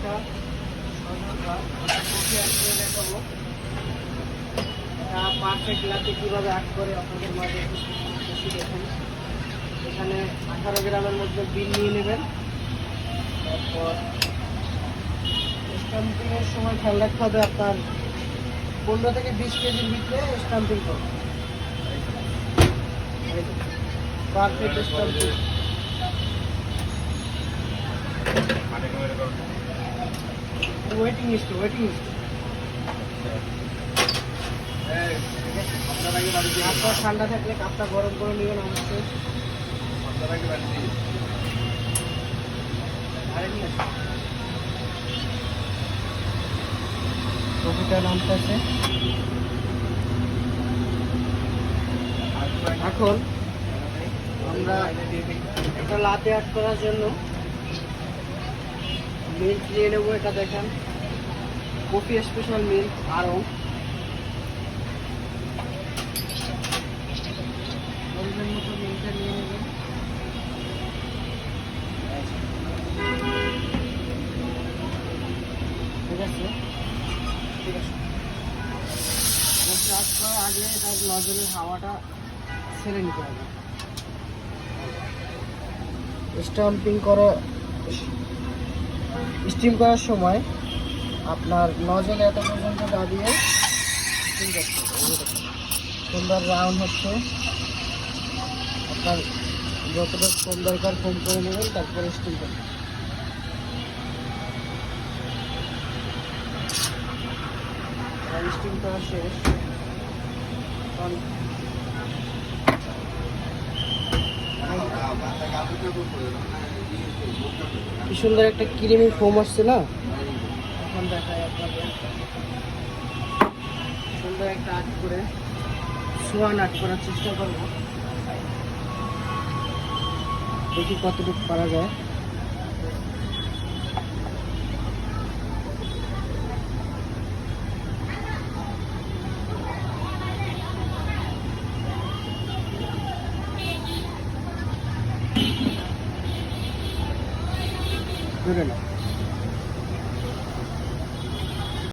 একটা দেখাবো পারফেক্ট লাতে কীভাবে আট করে আপনাদের মাঝে বেশি দেখুন। এখানে 18 গ্রামের মধ্যে বিল নিয়ে নেবেন। তারপর স্টাম্পিংয়ের সময় খেয়াল রাখতে হবে আপনার 15 থেকে 20 কেজির ভিতরে স্টাম্পিং করবে। পারফেক্ট স্টাম্পিং ওয়েটিং লিস্ট আপনার ঠান্ডা থাকলে কাপটা গরম করে নেবেন অবশ্যই। কপিটা নামতেছে। এখন আমরা একটা লাতে অ্যাড করার জন্য মিল্ক নিয়ে নেবো। এটা দেখেন কফি স্পেশাল মিল্ক আরও পরিমাণ মতো মিল্কটা নিয়ে নেবেন। ঠিক আছে চাষ করার আগে তার নজলের হাওয়াটা ছেড়ে নিতে হবে। স্টিম করার সময় আপনার নজলে এত পর্যন্ত দাবিয়ে স্টিম করতে হবে। সুন্দর রাউন্ড হচ্ছে। আপনার যতটা কম দরকার কম করে নেবেন, তারপরে স্টিম করবেন। স্টিম করা শেষ। কি সুন্দর একটা ক্রিমি ফোম আসছে না? এখন দেখায় আপনাদের সুন্দর একটা আট করে সোয়ান আট করার চেষ্টা করব। দেখি কতটুকু পারা যায়। ধরে না